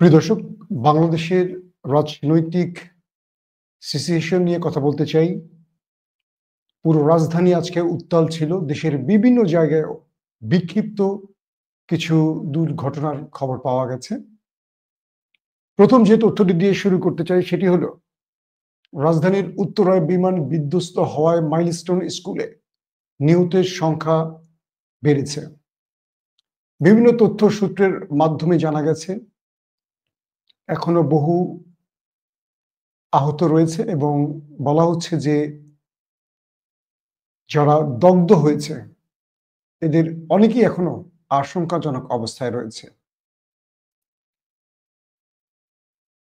প্রিয় দর্শক, বাংলাদেশের রাজনৈতিক সিচুয়েশন নিয়ে কথা বলতে চাই। পুরো রাজধানী আজকে উত্তাল ছিল। দেশের বিভিন্ন জায়গায়ও বিক্ষিপ্ত কিছু দুর্ঘটনার খবর পাওয়া গেছে। প্রথম যে তথ্যটি দিয়ে শুরু করতে চাই সেটি হলো, রাজধানীর উত্তরায় বিমান বিধ্বস্ত হওয়ায় মাইলস্টোন স্কুলে নিহতের সংখ্যা বেড়েছে। বিভিন্ন তথ্য সূত্রের মাধ্যমে জানা গেছে এখনো বহু আহত রয়েছে এবং বলা হচ্ছে যে যারা দগ্ধ হয়েছে এদের অনেকেই এখনো আশঙ্কাজনক অবস্থায় রয়েছে।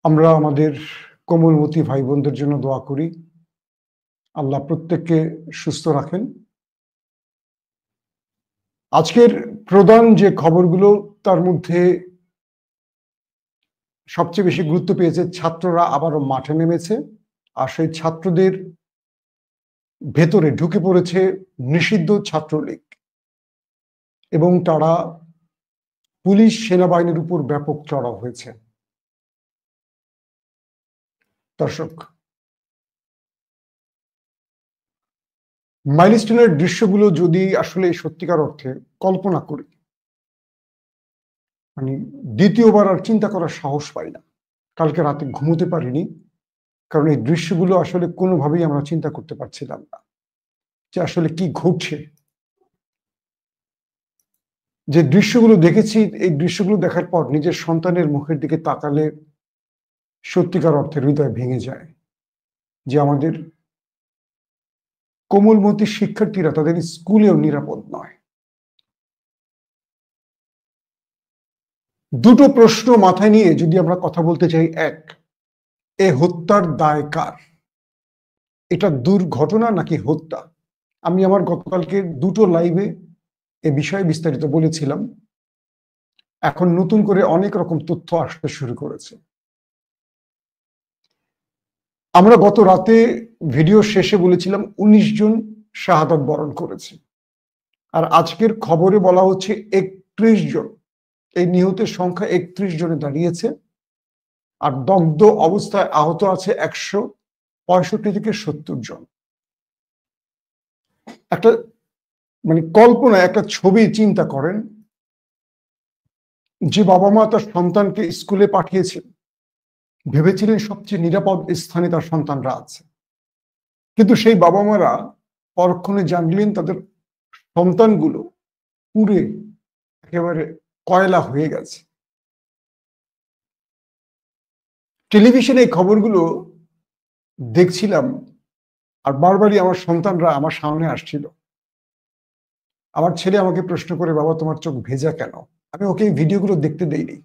আমরা আমাদের কোমলমতি ভাই বোনদের জন্য দোয়া করি, আল্লাহ প্রত্যেককে সুস্থ রাখেন। আজকের প্রধান যে খবরগুলো, তার মধ্যে সবচেয়ে বেশি গুরুত্ব পেয়েছে ছাত্ররা আবারও মাঠে নেমেছে, আর সেই ছাত্রদের ভেতরে ঢুকে পড়েছে নিষিদ্ধ ছাত্রলীগ এবং তারা পুলিশ সেনাবাহিনীর উপর ব্যাপক চড়াও হয়েছে। দর্শক, মাইলস্টোনের দৃশ্যগুলো যদি আসলে সত্যিকার অর্থে কল্পনা করি, মানে দ্বিতীয়বার আর চিন্তা করার সাহস পাই না। কালকে রাতে ঘুমোতে পারিনি, কারণ এই দৃশ্যগুলো আসলে কোনোভাবেই আমরা চিন্তা করতে পারছিলাম না যে আসলে কি ঘটছে। যে দৃশ্যগুলো দেখেছি, এই দৃশ্যগুলো দেখার পর নিজের সন্তানের মুখের দিকে তাকালে সত্যিকার অর্থে হৃদয় ভেঙে যায় যে আমাদের কোমলমতি শিক্ষার্থীরা তাদের স্কুলেও নিরাপদ নয়। দুটো প্রশ্ন মাথায় নিয়ে যদি আমরা কথা বলতে চাই, এক, এ হত্যার দায় কার? এটা দুর্ঘটনা নাকি হত্যা? আমি আমার গতকালকে দুটো লাইভে এ বিষয়ে বিস্তারিত বলেছিলাম। এখন নতুন করে অনেক রকম তথ্য আসতে শুরু করেছে। আমরা গত রাতে ভিডিও শেষে বলেছিলাম 19 জন শাহাদাত বরণ করেছে, আর আজকের খবরে বলা হচ্ছে 31 জন। এই নিহতের সংখ্যা 31 জনে দাঁড়িয়েছে, আর দগ্ধ অবস্থায় আহত আছে 165 থেকে 70 জন। একটা কল্পনা, একটা ছবি চিন্তা করেন, যে বাবা মা তার সন্তানকে স্কুলে পাঠিয়েছেন, ভেবেছিলেন সবচেয়ে নিরাপদ স্থানে তার সন্তানরা আছে, কিন্তু সেই বাবা মারা পরক্ষণে জানলেন তাদের সন্তানগুলো পুড়ে একেবারে কয়লা হয়ে গেছে। টেলিভিশনে এই খবরগুলো দেখছিলাম, আর বারবারই আমার সন্তানরা আমার সামনে আসছিল। আমার ছেলে আমাকে প্রশ্ন করে, বাবা তোমার চোখ ভেজা কেন? আমি ওকে এই ভিডিওগুলো দেখতে দেইনি।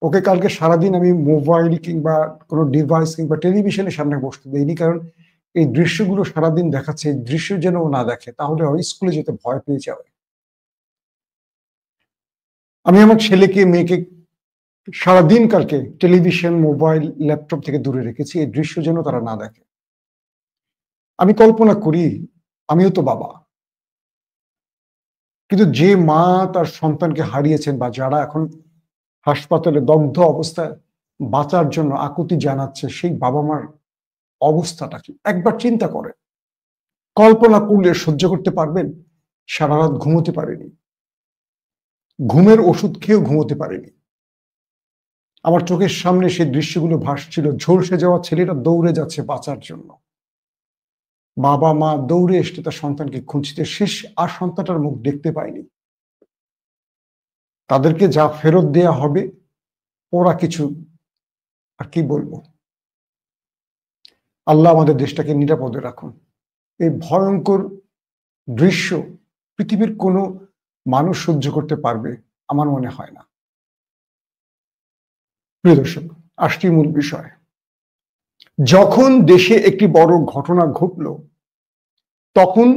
ওকে কালকে সারাদিন আমি মোবাইল কিংবা কোনো ডিভাইস কিংবা টেলিভিশনের সামনে বসতে দেইনি, কারণ এই দৃশ্যগুলো সারাদিন দেখাচ্ছে, এই দৃশ্য যেন ও না দেখে, তাহলে ওই স্কুলে যেতে ভয় পেয়ে যাবে। আমি আমার ছেলেকে মেয়েকে সারাদিন কালকে টেলিভিশন, মোবাইল, ল্যাপটপ থেকে দূরে রেখেছি, এই দৃশ্য যেন তারা না দেখে। আমি কল্পনা করি, আমিও তো বাবা, কিন্তু যে মা তার সন্তানকে হারিয়েছেন বা যারা এখন হাসপাতালে দগ্ধ অবস্থায় বাঁচার জন্য আকুতি জানাচ্ছে, সেই বাবা মার অবস্থাটা কি একবার চিন্তা করে। কল্পনা করলে সহ্য করতে পারবেন? সারা রাত ঘুমোতে পারেনি, ঘুমের ওষুধ খেয়েও ঘুমোতে পারেনি। আমার চোখের সামনে সেই দৃশ্যগুলো ভাসছিল। ঝলসে যাওয়া ছেলেটা দৌড়ে যাচ্ছে বাঁচার জন্য, বাবা মা দৌড়ে এসে তার সন্তানকে খুঁজতে, শেষ আর সন্তানটার মুখ দেখতে পায়নি। তাদেরকে যা ফেরত দেয়া হবে, ওরা কিছু, আর কি বলবো। আল্লাহ আমাদের দেশটাকে নিরাপদে রাখুন। এই ভয়ঙ্কর দৃশ্য পৃথিবীর কোনো মানুষ সহ্য করতে পারবে আমার মনে হয় না। প্রিয় দর্শক, আসছি মূল বিষয়। যখন দেশে একটি বড় ঘটনা ঘটল, তখন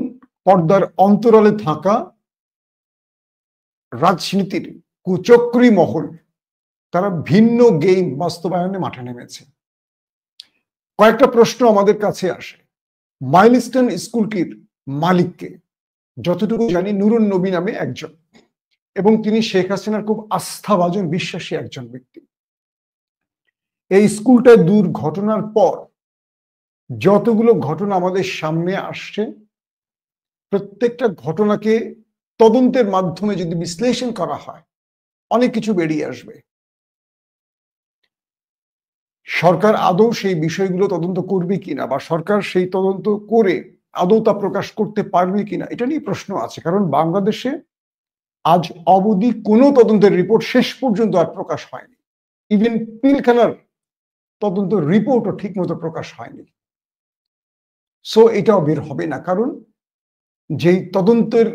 পর্দার অন্তরালে থাকা রাজনীতির কুচক্রী মহল তারা ভিন্ন গেম বাস্তবায়নে মাঠে নেমেছে। কয়েকটা প্রশ্ন আমাদের কাছে আসে। মাইলস্টোন স্কুলটির মালিককে? যতটুকু জানি নুরুন নবী নামে একজন, এবং তিনি শেখ হাসিনার খুব আস্থাভাজন বিশ্বাসী একজন ব্যক্তি। এই স্কুলটা দুর্ঘটনার পর যতগুলো ঘটনা আমাদের সামনে আসছে, প্রত্যেকটা ঘটনাকে তদন্তের মাধ্যমে যদি বিশ্লেষণ করা হয়, অনেক কিছু বেরিয়ে আসবে। সরকার আদৌ সেই বিষয়গুলো তদন্ত করবে কিনা, বা সরকার সেই তদন্ত করে আদৌ তা প্রকাশ করতে পারবে কিনা, এটা নিয়ে প্রশ্ন আছে। কারণ বাংলাদেশে আজ অবধি কোনো তদন্তের রিপোর্ট শেষ পর্যন্ত আর প্রকাশ হয়নি। ইভেন পিলখানার তদন্ত রিপোর্টও ঠিক মতো প্রকাশ হয়নি। সো এটাও বের হবে না, কারণ যেই তদন্তের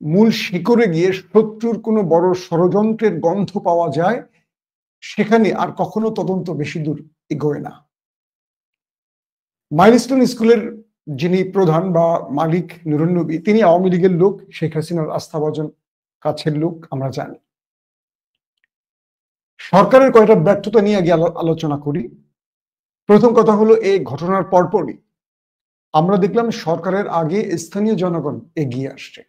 মূল শিকড়ে গিয়ে শত্রুর কোনো বড় ষড়যন্ত্রের গন্ধ পাওয়া যায়, সেখানে আর কখনো তদন্ত বেশি দূর এগোয় না। মাইলস্টোন স্কুলের যিনি প্রধান বা মালিক নুরুন নবী, তিনি আওয়ামী লীগের লোক, শেখ হাসিনার আস্থাভাজন কাছের লোক, আমরা জানি। সরকারের কয়েকটা ব্যর্থতা নিয়ে আগে আলোচনা করি। প্রথম কথা হলো, এই ঘটনার পরপরই আমরা দেখলাম সরকারের আগে স্থানীয় জনগণ এগিয়ে আসছে।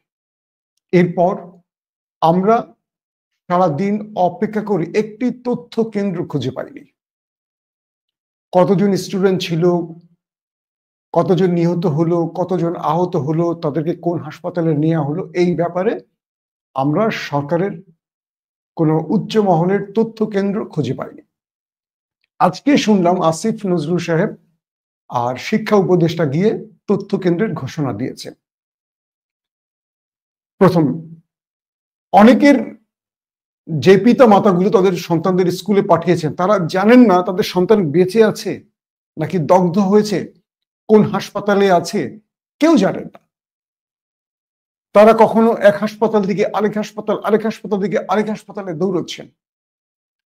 এরপর আমরা সারাদিন অপেক্ষা করি, একটি তথ্য কেন্দ্র খুঁজে পাইনি। কতজন স্টুডেন্ট ছিল, কতজন নিহত হলো, কতজন আহত হলো, তাদেরকে কোন হাসপাতালে নেওয়া হলো, এই ব্যাপারে আমরা সরকারের কোনো উচ্চ মহলের তথ্য কেন্দ্র খুঁজে পাইনি। আজকে শুনলাম আসিফ নজরুল সাহেব আর শিক্ষা উপদেষ্টা গিয়ে তথ্য কেন্দ্রের ঘোষণা দিয়েছে। প্রথম, অনেকের যে পিতা মাতাগুলো তাদের সন্তানদের স্কুলে পাঠিয়েছেন, তারা জানেন না তাদের সন্তান বেঁচে আছে নাকি দগ্ধ হয়েছে, কোন হাসপাতালে আছে, কেউ জানেন না। তারা কখনো এক হাসপাতাল থেকে আরেক হাসপাতাল, আরেক হাসপাতাল থেকে আরেক হাসপাতালে দৌড়চ্ছেন।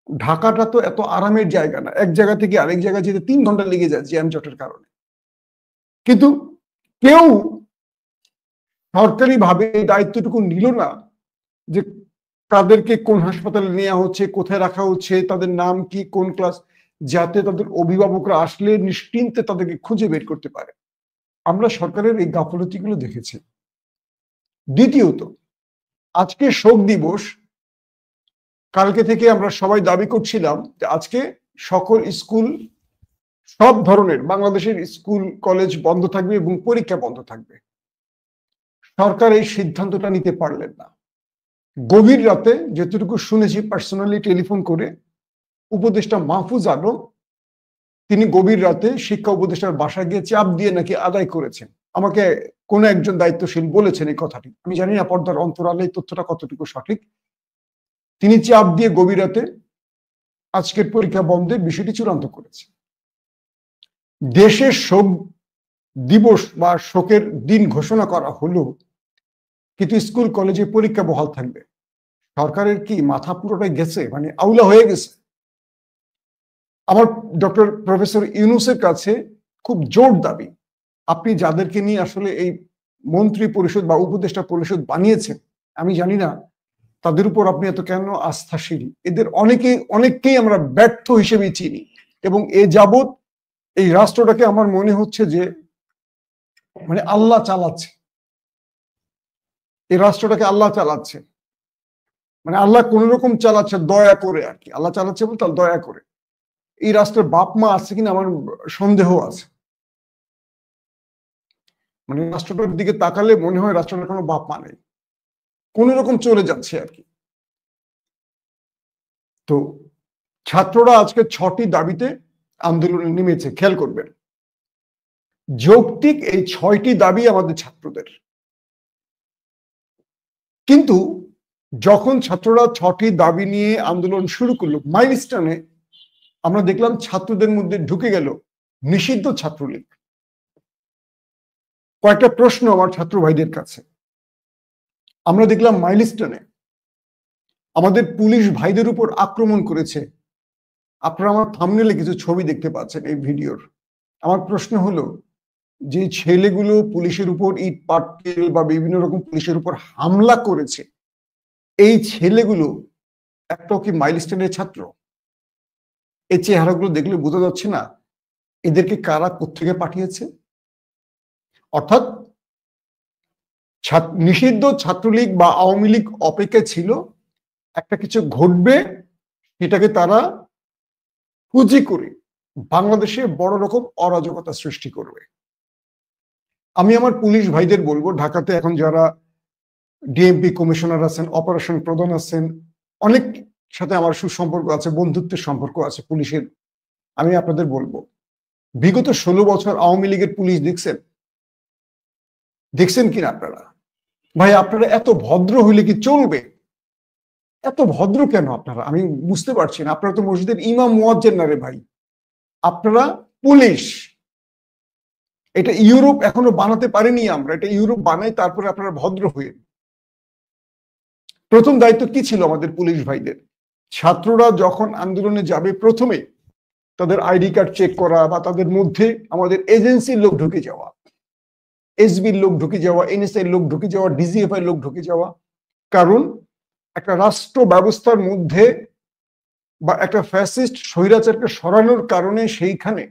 ঢাকাটা তো এত আরামের জায়গা না, এক জায়গা থেকে আরেক জায়গায় যেতে 3 ঘন্টা লেগে যায় জ্যামজটের কারণে। কিন্তু কেউ সরকারি ভাবে দায়িত্বটুকু নিল না যে তাদেরকে কোন হাসপাতালে নেওয়া হচ্ছে, কোথায় রাখা হচ্ছে, তাদের নাম কি, কোন ক্লাস, যাতে তাদের অভিভাবকরা আসলে নিশ্চিন্তে তাদেরকে খুঁজে বের করতে পারে। আমরা সরকারের এই গাফলতিগুলো দেখেছি। দ্বিতীয়ত, আজকে শোক দিবস, কালকে থেকে আমরা সবাই দাবি করছিলাম যে আজকে সকল স্কুল, সব ধরনের বাংলাদেশের স্কুল কলেজ বন্ধ থাকবে এবং পরীক্ষা বন্ধ থাকবে। সরকার এই সিদ্ধান্তটা নিতে পারলেন না। গভীর রাতে যতটুকু শুনেছি পার্সোনালি টেলিফোন করে, উপদেষ্টা মাহফুজ আলম তিনি গভীর রাতে শিক্ষা উপদেষ্টার বাসায় গিয়ে চাপ দিয়ে নাকি আদায় করেছেন। আমাকে কোন একজন দায়িত্বশীল বলেছেন এই কথাটি, আমি জানি না পর্দার অন্তরালে এই তথ্যটা কতটুকু সঠিক। তিনি চাপ দিয়ে গভীর রাতে আজকের পরীক্ষা বন্ধের বিষয়টি চূড়ান্ত করেছে। দেশের শোক দিবস বা শোকের দিন ঘোষণা করা হলো, কিন্তু স্কুল কলেজে পরীক্ষা বহাল থাকবে। সরকারের কি মাথা পুরোটাই গেছে, মানে আউলা হয়ে গেছে? আমার ডক্টর প্রফেসর ইউনূসের কাছে খুব জোর দাবি, আপনি যাদেরকে নিয়ে আসলে এই মন্ত্রী পরিষদ বা উপদেষ্টা পরিষদ বানিয়েছেন, আমি জানি না তাদের উপর আপনি এত কেন আস্থাশীল। এদের অনেককেই আমরা ব্যর্থ হিসেবে চিনি, এবং এ যাবৎ এই রাষ্ট্রটাকে আমার মনে হচ্ছে যে মানে আল্লাহ চালাচ্ছে, এই রাষ্ট্রটাকে আল্লাহ চালাচ্ছে, মানে আল্লাহ কোন রকম চালাচ্ছে দয়া করে আর কি। আল্লাহ চালাচ্ছে বলতে দয়া করে। এই রাষ্ট্রের বাপ মা আছে কিনা আমার সন্দেহ আছে। মানে রাষ্ট্রটার দিকে তাকালে মনে হয় রাষ্ট্রটার কোনো বাপ মা নেই, কোন রকম চলে যাচ্ছে আর কি। তো ছাত্ররা আজকে 6টি দাবিতে আন্দোলনে নেমেছে, খেয়াল করবেন। যৌক্তিক এই 6টি দাবি আমাদের ছাত্রদের, কিন্তু যখন ছাত্ররা 6টি দাবি নিয়ে আন্দোলন শুরু করলো, মাইলস্টোনে আমরা দেখলাম ছাত্রদের মধ্যে ঢুকে গেল নিষিদ্ধ ছাত্রলীগ। কয়েকটা প্রশ্ন আমার ছাত্র ভাইদের কাছে। আমরা দেখলাম মাইলস্টোনে আমাদের পুলিশ ভাইদের উপর আক্রমণ করেছে। আপনারা আমার থাম্বনেলে কিছু ছবি দেখতে পাচ্ছেন এই ভিডিওর। আমার প্রশ্ন হলো, যে ছেলেগুলো পুলিশের উপর ইট পাটকেল বা বিভিন্ন রকম পুলিশের উপর হামলা করেছে, এই ছেলেগুলো একটাও কি মাইলস্টোনের ছাত্র? এই চেহারাগুলো দেখলে বোঝা যাচ্ছে না এদেরকে কারা কোত্থেকে পাঠিয়েছে? অর্থাৎ নিষিদ্ধ ছাত্রলীগ বা আওয়ামী লীগ অপেক্ষা ছিল, একটা কিছু ঘটবে সেটাকে তারা পুঁজি করে বাংলাদেশে বড় রকম অরাজকতা সৃষ্টি করবে। আমি আমার পুলিশ ভাইদের বলবো, ঢাকাতে এখন যারা ডিএমপি কমিশনার আছেন, অপারেশন প্রধান আছেন, অনেক সাথে আমার সুসম্পর্ক আছে, বন্ধুত্বের সম্পর্ক আছে পুলিশের। আমি আপনাদের বলবো, বিগত 16 বছর আওয়ামী লীগের পুলিশ দেখছেন কিনা আপনারা? ভাই আপনারা এত ভদ্র হইলে কি চলবে? এত ভদ্র কেন আপনারা? আমি বুঝতে পারছি না। আপনারা তো মসজিদের ইমাম মুয়াজ্জিন না রে ভাই, আপনারা পুলিশ। এটা ইউরোপ এখনো বানাতে পারেনি আমরা, এটা ইউরোপ বানাই, তারপরে আপনারা ভদ্র হয়ে। প্রথম দায়িত্ব কি ছিল আমাদের পুলিশ ভাইদের? ছাত্ররা যখন আন্দোলনে যাবে, প্রথমে তাদের আইডি কার্ড চেক করা, বা তাদের মধ্যে আমাদের এজেন্সির লোক ঢুকে যাওয়া, এসবির লোক ঢুকে যাওয়া, এনএসআই লোক ঢুকে যাওয়া, ডিজিএফআই লোক ঢুকে যাওয়া। কারণ একটা রাষ্ট্র ব্যবস্থার মধ্যে বা একটা ফ্যাসিস্ট স্বৈরাচারকে সরানোর কারণে সেইখানে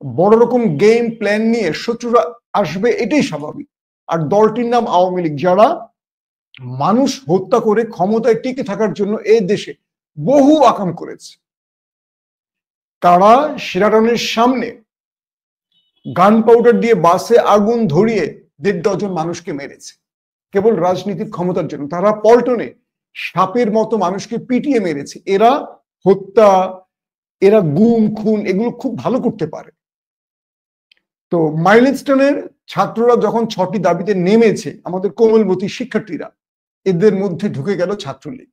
বড় রকম গেম প্ল্যান নিয়ে শত্রুরা আসবে, এটাই স্বাভাবিক। আর দলটির নাম আওয়ামী লীগ, যারা মানুষ হত্যা করে ক্ষমতায় টিকে থাকার জন্য এই দেশে বহু আকাম করেছে। তারা শেরাটনের সামনে গান পাউডার দিয়ে বাসে আগুন ধরিয়ে 1.5 ডজন মানুষকে মেরেছে কেবল রাজনীতির ক্ষমতার জন্য। তারা পল্টনে সাপের মতো মানুষকে পিটিয়ে মেরেছে। এরা হত্যা, এরা গুম খুন এগুলো খুব ভালো করতে পারে। তো মাইলস্টোনের ছাত্ররা যখন 6টি দাবিতে নেমেছে, আমাদের কোমলমতি শিক্ষার্থীরা, এদের মধ্যে ঢুকে গেল ছাত্রলীগ।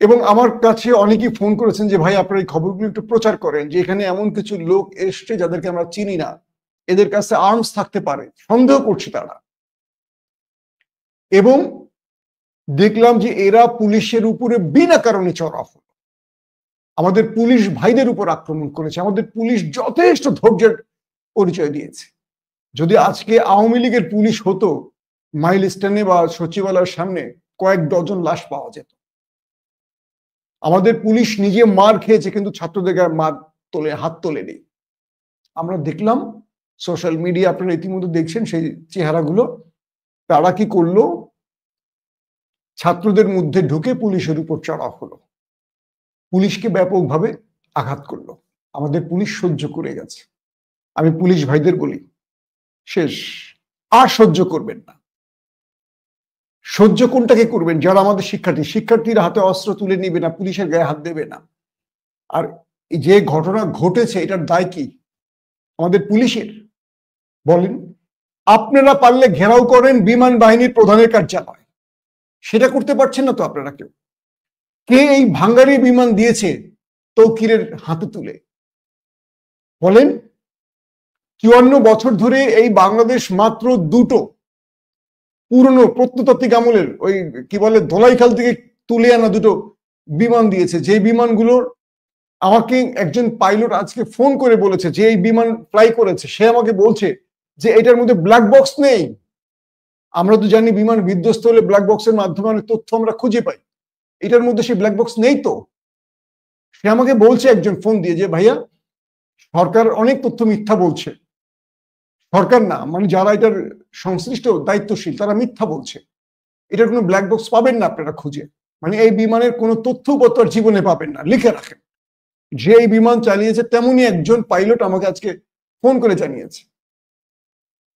এবং আমার কাছে অনেকেই ফোন করেছেন যে ভাই আপনারা এই খবরগুলো একটু প্রচার করেন, যে এখানে এমন কিছু লোক এসছে যাদেরকে আমরা চিনি না, এদের কাছে আর্মস থাকতে পারে, সন্দেহ করছে তারা। এবং দেখলাম যে এরা পুলিশের উপরে বিনা কারণে চড়াও হলো, আমাদের পুলিশ ভাইদের উপর আক্রমণ করেছে। আমাদের পুলিশ যথেষ্ট ধৈর্যের পরিচয় দিয়েছে। যদি আজকে আওয়ামী লীগের পুলিশ হতো, মাইলস্টোনে বা সচিবালয়ের সামনে কয়েক ডজন লাশ পাওয়া যেত। আমাদের পুলিশ নিজে মার খেয়েছে, কিন্তু ছাত্রদের গায়ে মার তোলে, হাত তোলেনি। আমরা দেখলাম সোশ্যাল মিডিয়া, আপনারা ইতিমধ্যে দেখছেন সেই চেহারাগুলো। তারা কি করলো? ছাত্রদের মধ্যে ঢুকে পুলিশের উপর চড়াও হলো, পুলিশকে ব্যাপকভাবে আঘাত করলো। আমাদের পুলিশ সহ্য করে গেছে। আমি পুলিশ ভাইদের বলি, শেষ, আর সহ্য করবেন না। সহ্য কোনটাকে করবেন? যারা আমাদের শিক্ষার্থীরা হাতে অস্ত্র তুলে নিবে না, পুলিশের গায়ে হাত দেবে না। আর যে ঘটনা ঘটেছে, এটার দায় কি আমাদের পুলিশের? বলেন। আপনারা পারলে ঘেরাও করেন বিমান বাহিনীর প্রধানের কার্যালয়, সেটা করতে পারছেন না তো আপনারা কেউ। কে এই ভাঙ্গারি বিমান দিয়েছে তৌকিরের হাতে তুলে? বলেন। 54 বছর ধরে এই বাংলাদেশ মাত্র 2টো পুরনো প্রত্নতাত্ত্বিক আমলের ওই কি বলে ধোলাইখাল থেকে তুলে আনা 2টো বিমান দিয়েছে, যে বিমানগুলোর আমাকে একজন পাইলট আজকে ফোন করে বলেছে, যে এই বিমান ফ্লাই করেছে, সে আমাকে বলছে যে এটার মধ্যে ব্ল্যাক বক্স নেই। আমরা তো জানি বিমান বিধ্বস্ত হলে ব্ল্যাক বক্সের মাধ্যমে অনেক তথ্য আমরা খুঁজে পাই, এটার মধ্যে সেই ব্ল্যাক বক্স নেই। তো সে আমাকে বলছে একজন ফোন দিয়ে, যে ভাইয়া সরকার অনেক তথ্য মিথ্যা বলছে। সরকার না, মানে যারা এটার সংশ্লিষ্ট দায়িত্বশীল, তারা মিথ্যা বলছে, এটার কোনো ব্ল্যাক বক্স পাবেন না আপনারা খুঁজে। মানে এই বিমানের কোনো তথ্যপত্র জীবনে পাবেন না, লিখে রাখেন। যে এই বিমান চালিয়েছে তেমনই একজন পাইলট আমাকে আজকে ফোন করে জানিয়েছে।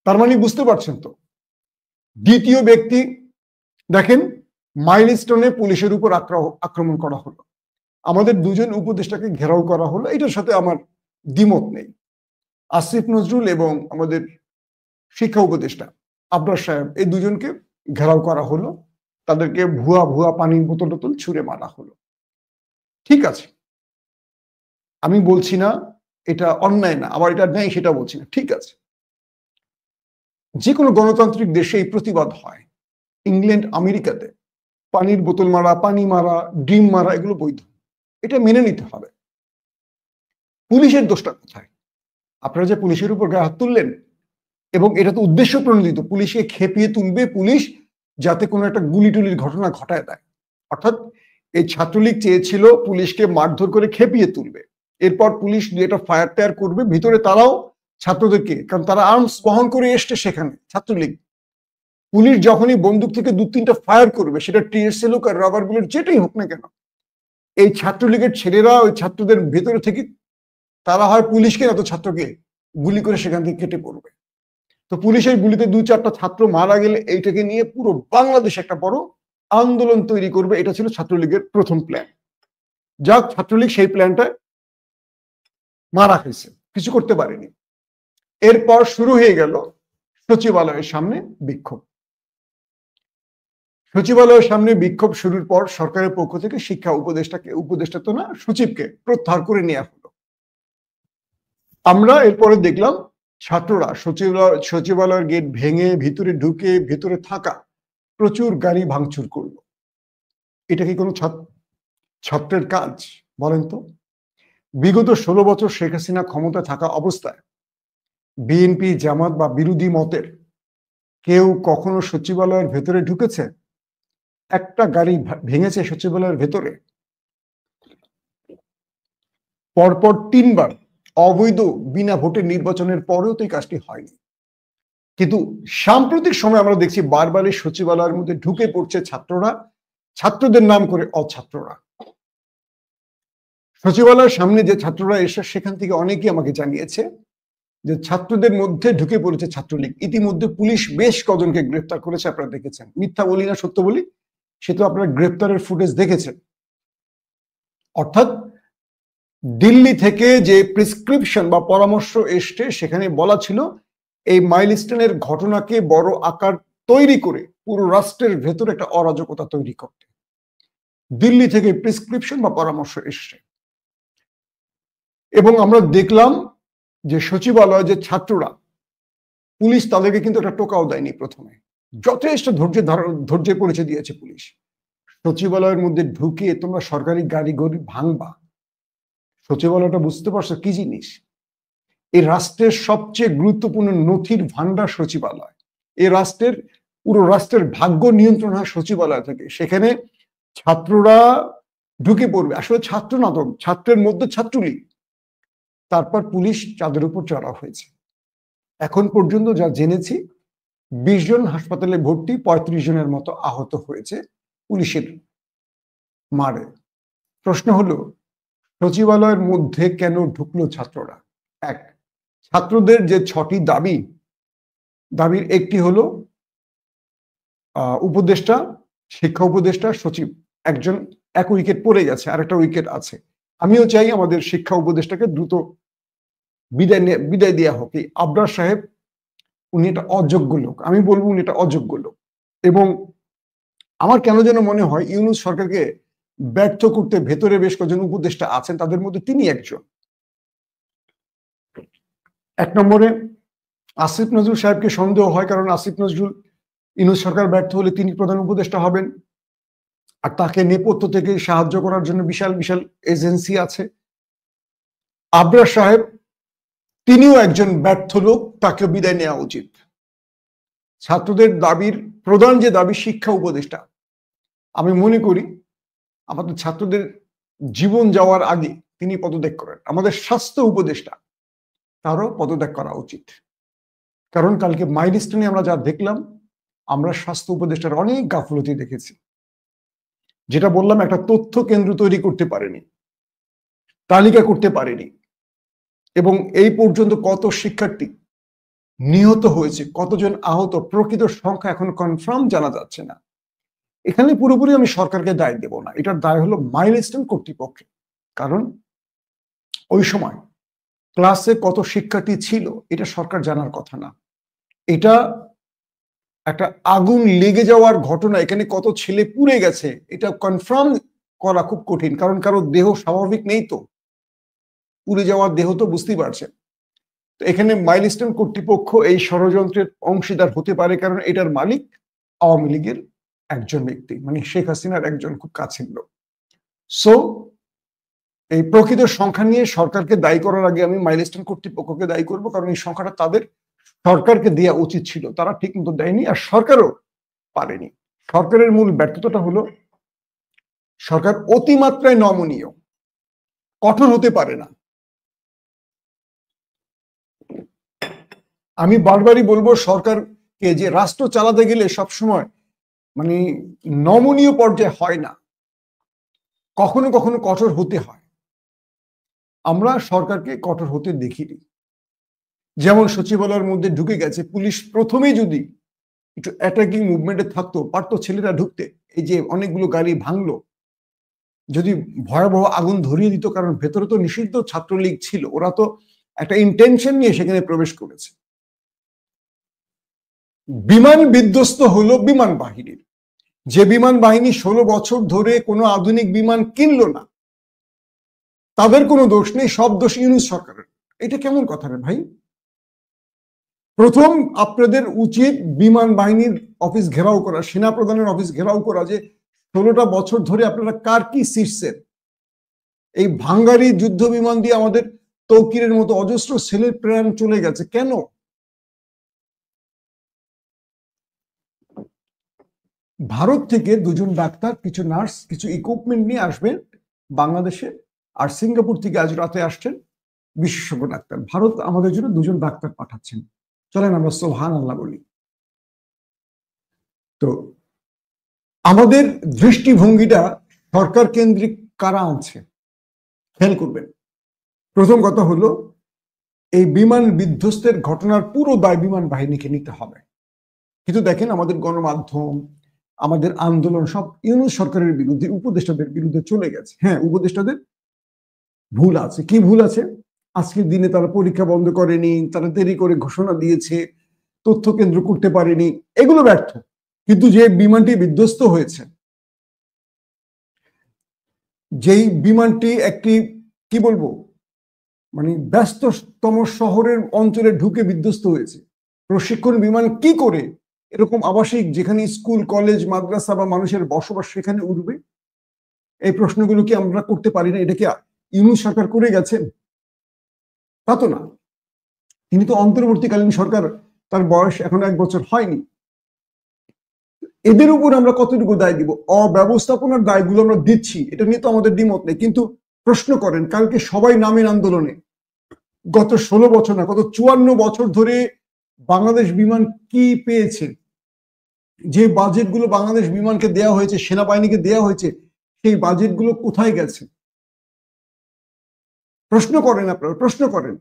তার মানে বুঝতে পারছেন তো। দ্বিতীয় ব্যক্তি, দেখেন, মাইলস্টোনে পুলিশের উপর আক্রমণ করা হলো, আমাদের 2জন উপদেষ্টাকে ঘেরাও করা হলো। এটার সাথে আমার দ্বিমত নেই। আসিফ নজরুল এবং আমাদের শিক্ষা উপদেষ্টা আবরার সাহেব, এই 2জনকে ঘেরাও করা হলো, তাদেরকে ভুয়া পানির বোতল টোতল ছুঁড়ে মারা হলো। ঠিক আছে, আমি বলছি না এটা অন্যায় না, আবার এটা ন্যায় সেটা বলছি না, ঠিক আছে। যে কোনো গণতান্ত্রিক দেশে এই প্রতিবাদ হয়। ইংল্যান্ড, আমেরিকাতে পানির বোতল মারা, পানি মারা, ডিম মারা এগুলো বৈধ, এটা মেনে নিতে হবে। পুলিশের দোষটা কোথায়? আপনারা যে পুলিশের উপর গায়ে হাত তুললেন, এবং এটা তো উদ্দেশ্য প্রণোদিত, পুলিশকে খেপিয়ে তুলবে পুলিশ, যাতে কোনো একটা গুলিটুলির ঘটনা ঘটায় দেয়। অর্থাৎ এই ছাত্রলীগ চেয়েছিল পুলিশকে মারধর করে খেপিয়ে তুলবে, এরপর পুলিশ একটা ফায়ার টায়ার করবে ভিতরে, তারাও ছাত্রদেরকে, কারণ তারা আর্মস বহন করে এসছে সেখানে ছাত্রলীগ। পুলিশ যখনই বন্দুক থেকে 2-3টা ফায়ার করবে, সেটা টিএসএল হোক আর রাবার বুলেট যেটাই হোক না কেন, এই ছাত্রলীগের ছেলেরা ওই ছাত্রদের ভেতরে থেকে তারা হয় পুলিশকে এত ছাত্রকে গুলি করে সেখান থেকে কেটে পড়বে। তো পুলিশের গুলিতে 2-4টা ছাত্র মারা গেলে এইটাকে নিয়ে পুরো বাংলাদেশে একটা বড় আন্দোলন তৈরি করবে, এটা ছিল ছাত্রলীগের প্রথম প্ল্যান। যাক, ছাত্রলীগ সেই প্ল্যানটা মারা খেয়েছে, কিছু করতে পারেনি। এরপর শুরু হয়ে গেল সচিবালয়ের সামনে বিক্ষোভ। সচিবালয়ের সামনে বিক্ষোভ শুরুর পর সরকারের পক্ষ থেকে শিক্ষা উপদেষ্টা তো না, সচিবকে প্রত্যাহার করে নেওয়া হলো। আমরা এরপরে দেখলাম ছাত্ররা সচিবালয়ের গেট ভেঙে ভিতরে ঢুকে ভেতরে থাকা প্রচুর গাড়ি ভাঙচুর করলো। এটা কি কোনো ছাত্রের কাজ বলেন তো? বিগত 16 বছর শেখ হাসিনা ক্ষমতা থাকা অবস্থায় বিএনপি, জামাত বা বিরোধী মতের কেউ কখনো সচিবালয়ের ভেতরে ঢুকেছে? একটা গাড়ি ভেঙেছে সচিবালয়ের ভেতরে? পরপর 3 বার অবৈধ বিনা ভোটের নির্বাচনের পরেও তো এই কাজটি হয়নি। কিন্তু সাম্প্রতিক সময় আমরা দেখছি বারবার এই সচিবালয়ের মধ্যে ঢুকে পড়ছে ছাত্ররা, ছাত্রদের নাম করে অছাত্ররা। সচিবালয়ের সামনে যে ছাত্ররা এসে সেখান থেকে অনেকেই আমাকে জানিয়েছে যে ছাত্রদের মধ্যে ঢুকে পড়েছে ছাত্রলীগ। ইতিমধ্যে পুলিশ বেশ কজনকে গ্রেফতার করেছে, আপনারা দেখেছেন। মিথ্যা বলি না সত্য বলি, সে তো আপনারা গ্রেফতারের ফুটেজ দেখেছেন। অর্থাৎ দিল্লি থেকে যে প্রেসক্রিপশন বা পরামর্শ এসছে সেখানে বলা ছিল এই মাইলস্টোনের ঘটনাকে বড় আকার তৈরি করে পুরো রাষ্ট্রের ভেতরে একটা অরাজকতা তৈরি করতে দিল্লি থেকে প্রেসক্রিপশন বা পরামর্শ এসছে। এবং আমরা দেখলাম যে সচিবালয় যে ছাত্ররা, পুলিশ তাদেরকে কিন্তু একটা টোকাও দেয়নি। প্রথমে যথেষ্ট ধৈর্যের পরিচয় দিয়েছে পুলিশ। সচিবালয়ের মধ্যে ঢুকে তোমরা সরকারি গাড়ি ভাঙবা, সচিবালয়টা বুঝতে পারছো কি জিনিস? এই রাষ্ট্রের সবচেয়ে গুরুত্বপূর্ণ নথির ভান্ডার সচিবালয়। এই রাষ্ট্রের পুরো রাষ্ট্রের ভাগ্য নিয়ন্ত্রণ হয় সচিবালয় থেকে। সেখানে ছাত্ররা ঢুকে পড়বে, আসলে ছাত্র না তো, ছাত্রের মধ্যে ছাত্রলীগ। তারপর পুলিশ তাদের উপর চড়াও হয়েছে। এখন পর্যন্ত যা জেনেছি 20 জন হাসপাতালে ভর্তি, 35 জনের মতো আহত হয়েছে পুলিশের মারে। প্রশ্ন হলো সচিবালয়ের মধ্যে কেন ঢুকলো ছাত্ররা? এক, ছাত্রদের যে 6টি দাবির একটি হলো উপদেষ্টা, শিক্ষা উপদেষ্টা, সচিব একজন এক উইকেট পড়ে গেছে, আর একটা উইকেট আছে। আমিও চাই আমাদের শিক্ষা উপদেষ্টাকে দ্রুত বিদায় দেওয়া হোক। এই আবরার সাহেব, উনি একটা অযোগ্য লোক, আমি বলবো উনি একটা অযোগ্য লোক। এবং আমার কেন যেন মনে হয় ইউনূস সরকারকে ব্যর্থ করতে ভেতরে বেশ কয়েকজন উপদেষ্টা আছেন, তাদের মধ্যে তিনি একজন। 1 নম্বরে আসিফ নজরুল সাহেবকে সন্দেহ হয়, কারণ আসিফ নজরুল ইউনূস সরকার ব্যর্থ হলে তিনি প্রধান উপদেষ্টা হবেন, আর তাকে নেপথ্য থেকে সাহায্য করার জন্য বিশাল বিশাল এজেন্সি আছে। আবরার সাহেব, তিনিও একজন ব্যর্থ লোক, তাকেও বিদায় নেওয়া উচিত। ছাত্রদের দাবির প্রধান যে দাবি শিক্ষা উপদেষ্টা, আমি মনে করি আমাদের ছাত্রদের জীবন যাওয়ার আগে তিনি পদত্যাগ করেন। আমাদের স্বাস্থ্য উপদেষ্টা, তারও পদত্যাগ করা উচিত। কারণ কালকে মাইলস্টোনে আমরা যা দেখলাম, আমরা স্বাস্থ্য উপদেষ্টার অনেক গাফলতি দেখেছি। যেটা বললাম, একটা তথ্য কেন্দ্র তৈরি করতে পারেনি, তালিকা করতে পারেনি, এবং এই পর্যন্ত কত শিক্ষার্থী নিহত হয়েছে, কতজন আহত, প্রকৃত সংখ্যা এখন কনফার্ম জানা যাচ্ছে না। এখানে পুরোপুরি আমি সরকারকে দায় দেব না, এটার দায় হলো মাইলস্টোন কর্তৃপক্ষের। কারণ ওই সময় ক্লাসে কত শিক্ষার্থী ছিল এটা সরকার জানার কথা না। এটা একটা আগুন লেগে যাওয়ার ঘটনা, এখানে কত ছেলে পুড়ে গেছে এটা কনফার্ম করা খুব কঠিন, কারণ কারো দেহ স্বাভাবিক নেই, তো পুড়ে যাওয়ার দেহ তো বুঝতেই পারছেন। তো এখানে মাইলস্টোন কর্তৃপক্ষ এই ষড়যন্ত্রের অংশীদার হতে পারে, কারণ এটার মালিক আওয়ামী লীগের একজন ব্যক্তি, মানে শেখ হাসিনার একজন খুব কাছের লোক। সো এই প্রকৃত সংখ্যা নিয়ে সরকারকে দায়ী করার আগে আমি মাইলস্টোন কর্তৃপক্ষকে দায়ী করব, কারণ এই সংখ্যাটা তাদের সরকারকে দেওয়া উচিত ছিল, তারা ঠিক মতো দেয়নি, আর সরকারও পারেনি। সরকারের মূল ব্যর্থতাটা হলো সরকার অতিমাত্রায় নমনীয়, কঠোর হতে পারে না। আমি বারবারই বলবো সরকারকে যে রাষ্ট্র চালাতে গেলে সবসময় মানে নমনীয় পর্যায়ে হয় না, কখনো কখনো কঠোর হতে হয়। আমরা সরকারকে কঠোর হতে দেখিনি। যেমন সচিবালয়ের মধ্যে ঢুকে গেছে, পুলিশ প্রথমেই যদি একটু অ্যাটাকিং মুভমেন্টে থাকতো, পারতো ছেলেরা ঢুকতে। এই যে অনেকগুলো গাড়ি ভাঙলো, যদি ভয়াবহ আগুন ধরিয়ে দিত, কারণ ভেতরে তো নিষিদ্ধ ছাত্রলীগ ছিল, ওরা তো একটা ইন্টেনশন নিয়ে সেখানে প্রবেশ করেছে। বিমান বিধ্বস্ত হলো বিমান বাহিনীর, যে বিমান বাহিনী 16 বছর ধরে কোনো আধুনিক বিমান কিনলো না, তাদের কোনো দোষ নেই, সব দোষ ইউনূস সরকারের। এটা কেমন কথা রে ভাই? প্রথম আপনাদের উচিত বিমান বাহিনীর অফিস ঘেরাও করা, সেনা প্রধানের অফিস ঘেরাও করা, যে 16টা বছর ধরে আপনারা কার কি শিখছেন। এই ভাঙ্গারি যুদ্ধ বিমান দিয়ে আমাদের তৌকিরের মতো অজস্র ছেলের প্রাণ চলে গেছে কেন? ভারত থেকে দুজন ডাক্তার, কিছু নার্স, কিছু ইকুইপমেন্ট নিয়ে আসবেন বাংলাদেশে, আর সিঙ্গাপুর থেকে আজ রাতে আসছেন বিশেষজ্ঞ ডাক্তার। ভারত আমাদের জন্য দুজন ডাক্তার পাঠাচ্ছেন, চলেন আমরা সুবহানাল্লাহ বলি। তো আমাদের দৃষ্টিভঙ্গিটা সরকার কেন্দ্রিক কারা আনছে খেয়াল করবেন। প্রথম কথা হলো, এই বিমান বিধ্বস্তের ঘটনার পুরো দায় বিমান বাহিনীকে নিতে হবে। কিন্তু দেখেন আমাদের গণমাধ্যম, আমাদের আন্দোলন সব ইউনূস সরকারের বিরুদ্ধে, উপদেষ্টাদের বিরুদ্ধে চলে গেছে। হ্যাঁ, উপদেষ্টাদের ভুল আছে। কি ভুল আছে? আজকের দিনে তারা পরীক্ষা বন্ধ করেনি, তারা দেরি করে ঘোষণা দিয়েছে, তথ্য কেন্দ্র করতে পারেনি, এগুলো ব্যর্থ। কিন্তু যে বিমানটি বিধ্বস্ত হয়েছে, যেই বিমানটি একটি কি বলবো মানে ব্যস্ততম শহরের অঞ্চলে ঢুকে বিধ্বস্ত হয়েছে, প্রশিক্ষণ বিমান কি করে এরকম আবাসিক, যেখানে স্কুল কলেজ মাদ্রাসা বা মানুষের বসবাস, সেখানে উঠবে? এই প্রশ্নগুলো কি আমরা করতে পারি না? এটা কি ইউনূস সরকার করে গেছেন? তা তো না। তিনি তো অন্তর্বর্তীকালীন সরকার, তার বয়স এখন 1 বছর হয়নি। এদের উপর আমরা কতটুকু দায় দিব? অব্যবস্থাপনার দায়গুলো আমরা দিচ্ছি, এটা নিয়ে তো আমাদের দ্বিমত নেই। কিন্তু প্রশ্ন করেন, কালকে সবাই নামেন আন্দোলনে, গত 16 বছর না, গত 54 বছর ধরে বাংলাদেশ বিমান কি পেয়েছে? যে বাজেটগুলো বাংলাদেশ বিমানকে দেওয়া হয়েছে, সেনাবাহিনীকে দেওয়া হয়েছে, সেই বাজেটগুলো কোথায় গেছে? প্রশ্ন করেন, আপনারা প্রশ্ন করেন।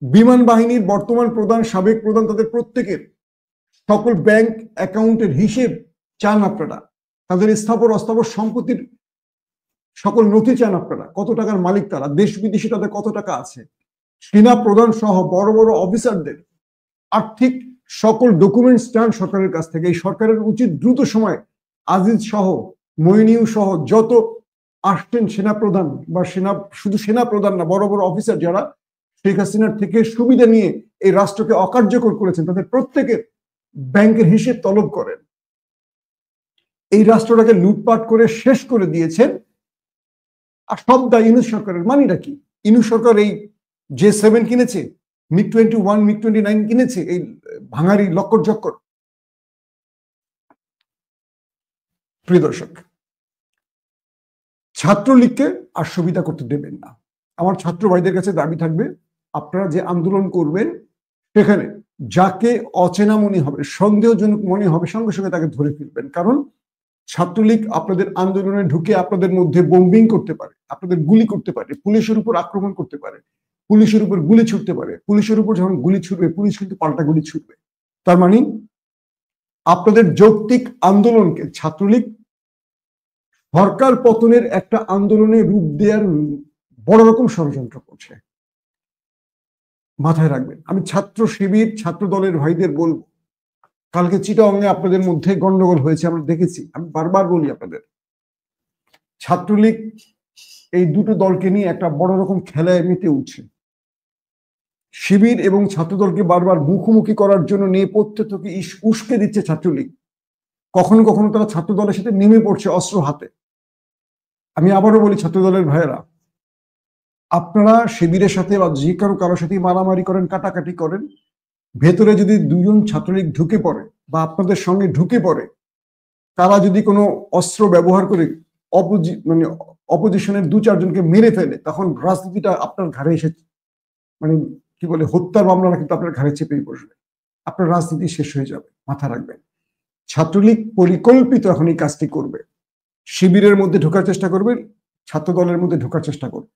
বিমান বাহিনীর বর্তমান প্রধান, সাবেক প্রধান, তাদের প্রত্যেকের সকল ব্যাংক অ্যাকাউন্টের হিসেব চান আপনারা, তাদের স্থাবর অস্থাবর সম্পত্তির সকল নথি চান আপনারা, কত টাকার মালিক তারা, দেশ বিদেশে তাদের কত টাকা আছে, সেনা প্রধান সহ বড় বড় অফিসারদের আর্থিক সকল ডকুমেন্টস চান সরকারের কাছ থেকে। এই সরকারের উচিত দ্রুত সময় আজিজ সহ, মইনিউ সহ যত আসছেন সেনা প্রধান বা শুধু সেনা প্রধান না, বড় বড় অফিসার যারা শেখ হাসিনার থেকে সুবিধা নিয়ে এই রাষ্ট্রকে অকার্যকর করেছেন, তাদের প্রত্যেকের ব্যাংকের হিসেব তলব করেন। এই রাষ্ট্রটাকে লুটপাট করে শেষ করে দিয়েছেন, আর সব দায় ইউনূস সরকারের। মানিটা কি? ইউনূস সরকার এই J7 কিনেছে, MiG-21, MiG-29 কিনেছে, এই ভাঙারি লক্কর জক্কর। প্রিয় দর্শক, ছাত্রলীগকে আর সুবিধা করতে দেবেন না। আমার ছাত্র ভাইদের কাছে দাবি থাকবে, আপনারা যে আন্দোলন করবেন সেখানে যাকে অচেনা মনে হবে, সন্দেহজনক মনে হবে, সঙ্গে সঙ্গে তাকে ধরে ফেলবেন। কারণ ছাত্রলীগ আপনাদের আন্দোলনে ঢুকে আপনাদের মধ্যে বোম্বিং করতে পারে, আপনাদের গুলি করতে পারে, পুলিশের উপর আক্রমণ করতে পারে, পুলিশের উপর গুলি ছুটতে পারে। পুলিশের উপর যখন গুলি ছুটবে, পুলিশ কিন্তু পাল্টা গুলি ছুটবে। তার মানে আপনাদের যৌক্তিক আন্দোলনকে ছাত্রলীগ সরকার পতনের একটা আন্দোলনে রূপ দেওয়ার বড় রকম ষড়যন্ত্র করছে। মাথায় রাখবেন। আমি ছাত্র শিবির, ছাত্র দলের ভাইদের বলবো, কালকে চিটাগংয়ে আপনাদের মধ্যে গন্ডগোল হয়েছে, আমরা দেখেছি। আমি বারবার বলি আপনাদের, ছাত্রলীগ এই দুটো দলকে নিয়ে একটা বড় রকম খেলায় মেতে উঠছে। শিবির এবং ছাত্রদলকে বারবার মুখোমুখি করার জন্য নেপথ্য থেকে উস্কে দিচ্ছে ছাত্রলীগ। কখনো কখনো তারা ছাত্র দলের সাথে নেমে পড়ছে অস্ত্র হাতে। আমি আবারও বলি, ছাত্র দলের ভাইয়েরা, আপনারা শিবিরের সাথে বা যে কারোর সাথে মারামারি করেন, কাটাকাটি করেন, ভেতরে যদি দুজন ছাত্রলীগ ঢুকে পড়ে বা আপনাদের সঙ্গে ঢুকে পড়ে, তারা যদি কোনো অস্ত্র ব্যবহার করে অপোজিশনের 2-4 জনকে মেরে ফেলে, তখন রাজনীতিটা আপনার ঘাড়ে এসে কি বলে, হত্যার মামলাটা কিন্তু আপনার ঘাড়ে চেপেই বসবে, আপনার রাজনীতি শেষ হয়ে যাবে। মাথা রাখবেন, ছাত্রলীগ পরিকল্পিত এখন এই কাজটি করবে। শিবিরের মধ্যে ঢোকার চেষ্টা করবে, ছাত্র দলের মধ্যে ঢোকার চেষ্টা করবে।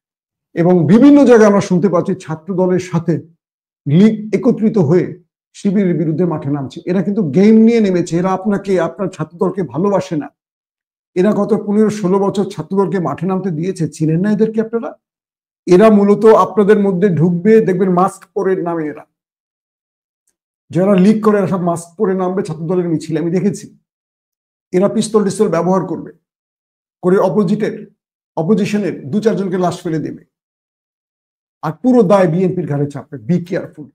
এবং বিভিন্ন জায়গায় আমরা শুনতে পাচ্ছি ছাত্র দলের সাথে লীগ একত্রিত হয়ে শিবিরের বিরুদ্ধে মাঠে নামছে। এরা কিন্তু গেম নিয়ে নেমেছে, এরা আপনাকে আপনার ছাত্র দলকে ভালোবাসে না। এরা গত 15-16 বছর ছাত্র দলকে মাঠে নামতে দিয়েছে, চিনেন না এদেরকে আপনারা? এরা মূলত আপনাদের মধ্যে ঢুকবে, দেখবেন মাস্ক পরে নামে এরা, যারা লিগ করে এরা সব মাস্ক পরে নামবে ছাত্র দলের মিছিলে, আমি দেখেছি। এরা পিস্তল টিস্তল ব্যবহার করবে, করে অপোজিশনের 2-4 জনকে লাশ ফেলে দেবে, আর পুরো দায় বিএনপির ঘাড়ে চাপবে। Be careful.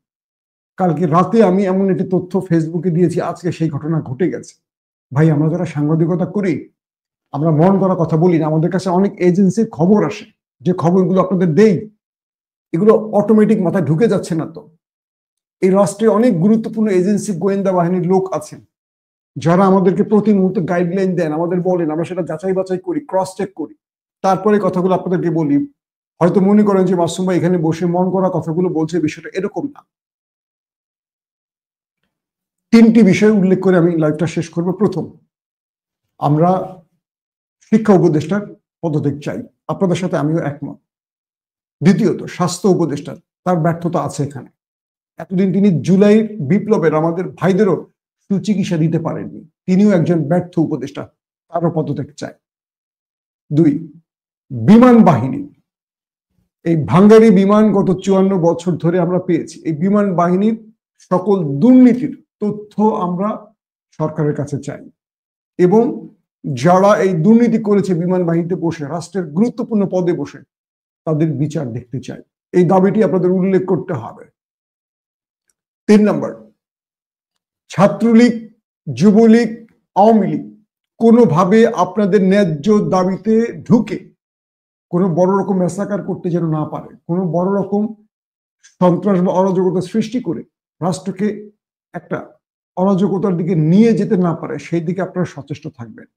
কালকে রাতে আমি এমন একটি তথ্য ফেসবুকে দিয়েছি, আজকে সেই ঘটনা ঘটে গেছে। ভাই, আমরা যারা সাংবাদিকতা করি, আমরা মন করা কথা বলি না, আমাদের কাছে অনেক এজেন্সির খবর আসে, যে খবরগুলো আপনাদের দেই এগুলো অটোমেটিক মাথায় ঢুকে যাচ্ছে না। তো এই রাষ্ট্রে অনেক গুরুত্বপূর্ণ এজেন্সি, গোয়েন্দা বাহিনীর লোক আছেন যারা আমাদেরকে প্রতি মুহূর্তে গাইডলাইন দেন, আমাদের বলেন, আমরা সেটা যাচাই বাছাই করি, ক্রস চেক করি, তারপরে কথাগুলো আপনাদেরকে বলি। হয়তো মনে করেন যে মাসুম ভাই এখানে বসে মন করা কথাগুলো বলছে, বিষয়টা এরকম না। 3টি বিষয় উল্লেখ করে আমি লাইভটা শেষ করব। প্রথম, আমরা শিক্ষা উপদেষ্টার পদত্যাগ চাই, আপনাদের সাথে আমিও একমত। দ্বিতীয়ত, স্বাস্থ্য উপদেষ্টা, তার ব্যর্থতা আছে এখানে। এতদিন তিনি জুলাই বিপ্লবের আমাদের ভাইদেরও সুচিকিৎসা দিতে পারেননি, তিনিও একজন ব্যর্থ উপদেষ্টা, তারও পদত্যাগ চাই। 2, বিমান বাহিনী, এই ভাঙ্গারি বিমান গত 54 বছর ধরে আমরা পেয়েছি, এই বিমান বাহিনীর সকল দুর্নীতির তথ্য আমরা সরকারের কাছে চাই, এবং যারা এই দুর্নীতি করেছে বিমান বাহিনীতে বসে, রাষ্ট্রের গুরুত্বপূর্ণ পদে বসে, তাদের বিচার দেখতে চাই। এই দাবিটি আপনাদের উল্লেখ করতে হবে। 3 নম্বর, ছাত্রলীগ, যুবলীগ, আওয়ামী লীগ কোনোভাবে আপনাদের ন্যায্য দাবিতে ঢুকে কোনো বড় রকম মেসাকার করতে যেন না পারে, কোনো বড় রকম সন্ত্রাস বা অরাজকতা সৃষ্টি করে রাষ্ট্রকে একটা অরাজকতার দিকে নিয়ে যেতে না পারে, সেই দিকে আপনারা সচেষ্ট থাকবেন।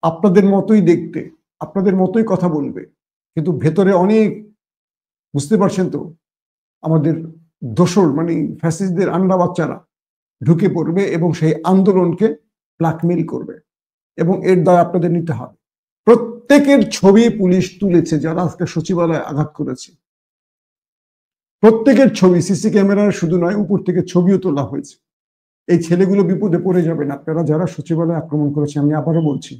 আপনাদের মতোই দেখতে, আপনাদের মতোই কথা বলবে, কিন্তু ভেতরে অনেক, বুঝতে পারছেন তো, আমাদের দোসর মানে ফ্যাসিস্টদের আন্ডা বাচ্চারা ঢুকে পড়বে এবং সেই আন্দোলনকে ব্ল্যাকমেইল করবে, এবং এর দায় আপনাদের নিতে হবে। প্রত্যেকের ছবি পুলিশ তুলেছে, যারা আজকে সচিবালয়ে আঘাত করেছে, প্রত্যেকের ছবি সিসি ক্যামেরার শুধু নয়, উপর থেকে ছবিও তোলা হয়েছে। এই ছেলেগুলো বিপদে পড়ে যাবেন আপনারা, যারা সচিবালয়ে আক্রমণ করেছে। আমি আবারও বলছি,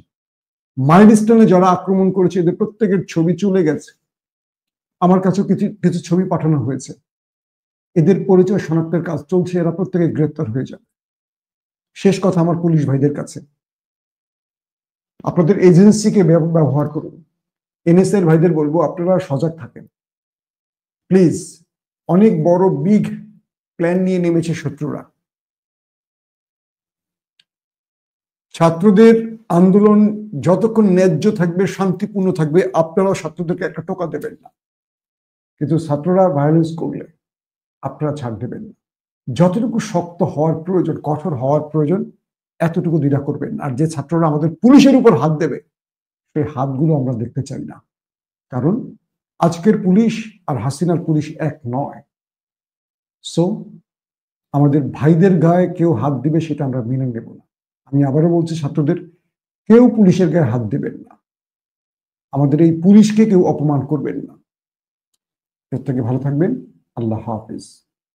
মাইলস্টোনে যারা আক্রমণ করেছে এদের প্রত্যেকের ছবি চলে গেছে, আমার কাছেও কিছু ছবি পাঠানো হয়েছে। এদের পরিচয় শনাক্তের কাজ চলছে, এরা প্রত্যেকে গ্রেপ্তার হয়ে যাবে। শেষ কথা আমার পুলিশ ভাইদের কাছে, আপনাদের এজেন্সিকে ব্যবহার করুন। এনএসএর ভাইদের বলবো, আপনারা সজাগ থাকেন প্লিজ। অনেক বড় বিগ প্ল্যান নিয়ে নেমেছে শত্রুরা। ছাত্রদের আন্দোলন যতক্ষণ ন্যায্য থাকবে, শান্তিপূর্ণ থাকবে, আপনারাও ছাত্রদেরকে একটা টোকা দেবেন না, কিন্তু ছাত্ররা ভায়োলেন্স করলে আপনারা ছাড় দেবেন না। যতটুকু শক্ত হওয়ার প্রয়োজন, কঠোর হওয়ার প্রয়োজন, এতটুকু দ্বিধা করবেন। আর যে ছাত্ররা আমাদের পুলিশের উপর হাত দেবে, সেই হাতগুলো আমরা দেখতে চাই না, কারণ আজকের পুলিশ আর হাসিনার পুলিশ এক নয়। সো আমাদের ভাইদের গায়ে কেউ হাত দিবে, সেটা আমরা মেনে নেব না। আমি আবারও বলছি, ছাত্রদের কেউ পুলিশের গায়ে হাত দেবেন না, আমাদের এই পুলিশকে কেউ অপমান করবেন না। প্রত্যেকে ভালো থাকবেন। আল্লাহ হাফিজ।